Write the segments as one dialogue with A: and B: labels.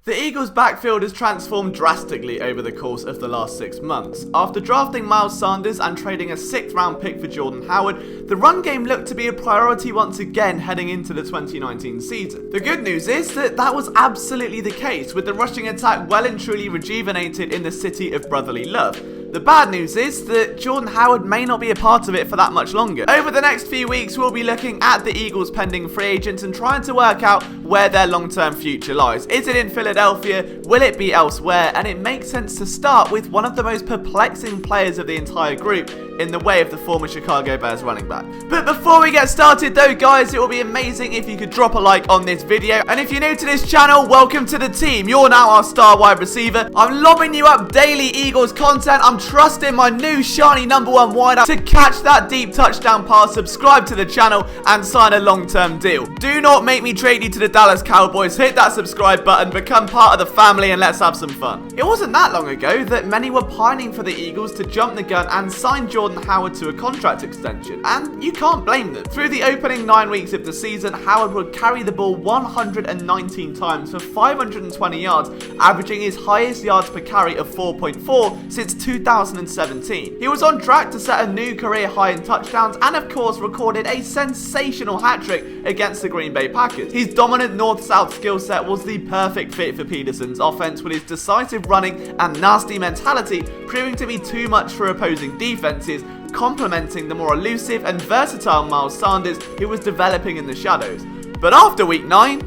A: The Eagles' backfield has transformed drastically over the course of the last 6 months. After drafting Miles Sanders and trading a 6th round pick for Jordan Howard, the run game looked to be a priority once again heading into the 2019 season. The good news is that was absolutely the case, with the rushing attack well and truly rejuvenated in the city of brotherly love. The bad news is that Jordan Howard may not be a part of it for that much longer. Over the next few weeks, we'll be looking at the Eagles' pending free agents and trying to work out where their long-term future lies. Is it in Philadelphia? Will it be elsewhere? And it makes sense to start with one of the most perplexing players of the entire group, in the way of the former Chicago Bears running back. But before we get started though, guys, it will be amazing if you could drop a like on this video. And if you're new to this channel, welcome to the team. You're now our star wide receiver. I'm lobbing you up daily Eagles content. I'm trusting my new shiny #1 wideout to catch that deep touchdown pass. Subscribe to the channel and sign a long-term deal. Do not make me trade you to the Dallas Cowboys. Hit that subscribe button, become part of the family, and let's have some fun. It wasn't that long ago that many were pining for the Eagles to jump the gun and sign Jordan Howard to a contract extension, and you can't blame them. Through the opening 9 weeks of the season, Howard would carry the ball 119 times for 520 yards, averaging his highest yards per carry of 4.4 since 2017. He was on track to set a new career high in touchdowns and of course recorded a sensational hat-trick against the Green Bay Packers. His dominant north-south skill set was the perfect fit for Peterson's offense, with his decisive running and nasty mentality proving to be too much for opposing defenses, complementing the more elusive and versatile Miles Sanders who was developing in the shadows. But after week 9,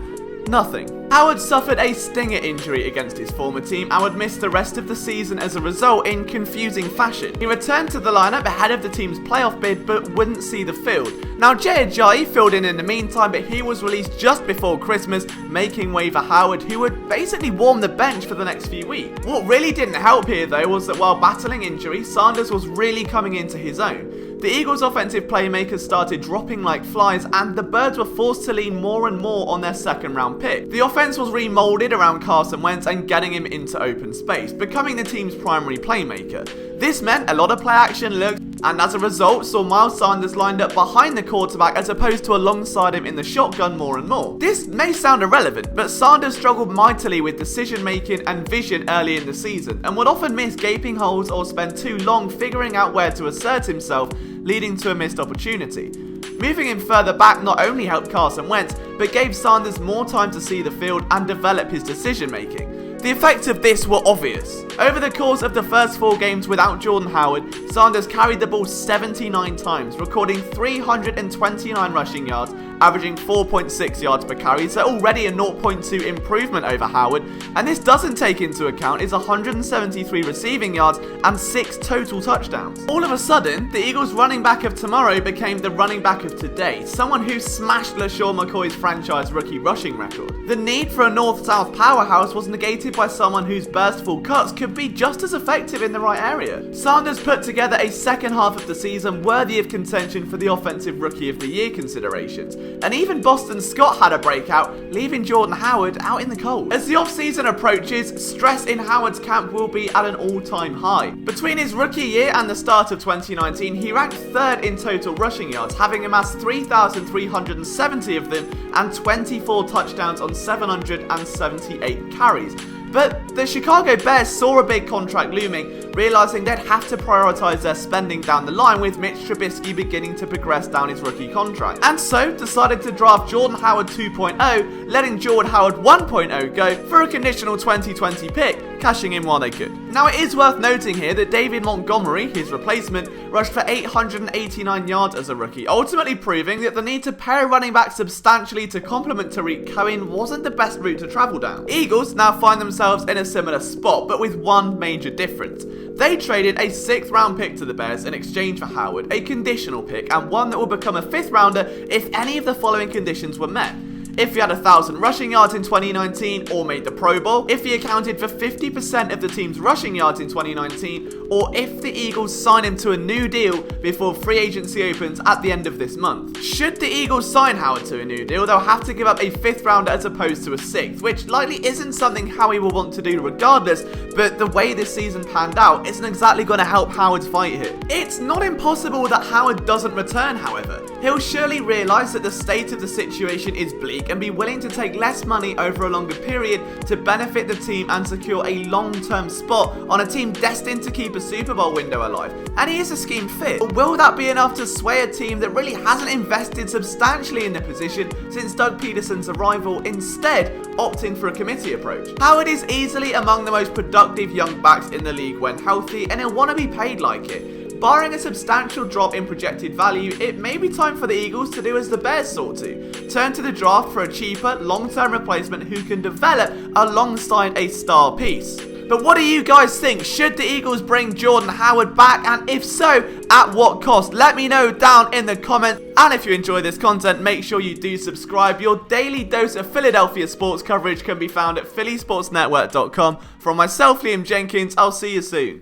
A: nothing. Howard suffered a stinger injury against his former team and would miss the rest of the season as a result in confusing fashion. He returned to the lineup ahead of the team's playoff bid but wouldn't see the field. Now Jay Ajayi filled in the meantime, but he was released just before Christmas, making way for Howard, who would basically warm the bench for the next few weeks. What really didn't help here though was that while battling injury, Sanders was really coming into his own. The Eagles' offensive playmakers started dropping like flies, and the Birds were forced to lean more and more on their 2nd round pick. The offense was remolded around Carson Wentz and getting him into open space, becoming the team's primary playmaker. This meant a lot of play action looks, and as a result saw Miles Sanders lined up behind the quarterback as opposed to alongside him in the shotgun more and more. This may sound irrelevant, but Sanders struggled mightily with decision making and vision early in the season, and would often miss gaping holes or spend too long figuring out where to assert himself, leading to a missed opportunity. Moving him further back not only helped Carson Wentz, but gave Sanders more time to see the field and develop his decision making. The effects of this were obvious. Over the course of the first 4 games without Jordan Howard, Sanders carried the ball 79 times, recording 329 rushing yards, averaging 4.6 yards per carry, so already a 0.2 improvement over Howard, and this doesn't take into account his 173 receiving yards and 6 total touchdowns. All of a sudden, the Eagles' running back of tomorrow became the running back of today, someone who smashed LaShawn McCoy's franchise rookie rushing record. The need for a north-south powerhouse was negated by someone whose burstful cuts could be just as effective in the right area. Sanders put together a second half of the season worthy of contention for the Offensive Rookie of the Year considerations, and even Boston Scott had a breakout, leaving Jordan Howard out in the cold. As the offseason approaches, stress in Howard's camp will be at an all-time high. Between his rookie year and the start of 2019, he ranked 3rd in total rushing yards, having amassed 3,370 of them and 24 touchdowns on 778 carries. But the Chicago Bears saw a big contract looming, realizing they'd have to prioritize their spending down the line, with Mitch Trubisky beginning to progress down his rookie contract, and so decided to draft Jordan Howard 2.0, letting Jordan Howard 1.0 go for a conditional 2020 pick, cashing in while they could. Now it is worth noting here that David Montgomery, his replacement, rushed for 889 yards as a rookie, ultimately proving that the need to pair a running back substantially to complement Tariq Cohen wasn't the best route to travel down. Eagles now find themselves in a similar spot, but with one major difference. They traded a 6th round pick to the Bears in exchange for Howard, a conditional pick, and one that will become a 5th rounder if any of the following conditions were met. If he had 1,000 rushing yards in 2019 or made the Pro Bowl, if he accounted for 50% of the team's rushing yards in 2019, or if the Eagles sign him to a new deal before free agency opens at the end of this month. Should the Eagles sign Howard to a new deal, they'll have to give up a 5th rounder as opposed to a 6th, which likely isn't something Howie will want to do regardless, but the way this season panned out isn't exactly going to help Howard's fight here. It's not impossible that Howard doesn't return, however. He'll surely realise that the state of the situation is bleak and be willing to take less money over a longer period to benefit the team and secure a long-term spot on a team destined to keep a Super Bowl window alive. And he is a scheme fit. But will that be enough to sway a team that really hasn't invested substantially in the position since Doug Peterson's arrival, instead opting for a committee approach? Howard is easily among the most productive young backs in the league when healthy, and he'll want to be paid like it. Barring a substantial drop in projected value, it may be time for the Eagles to do as the Bears sought to. Turn to the draft for a cheaper, long-term replacement who can develop alongside a star piece. But what do you guys think? Should the Eagles bring Jordan Howard back? And if so, at what cost? Let me know down in the comments. And if you enjoy this content, make sure you do subscribe. Your daily dose of Philadelphia sports coverage can be found at phillysportsnetwork.com. From myself, Liam Jenkins, I'll see you soon.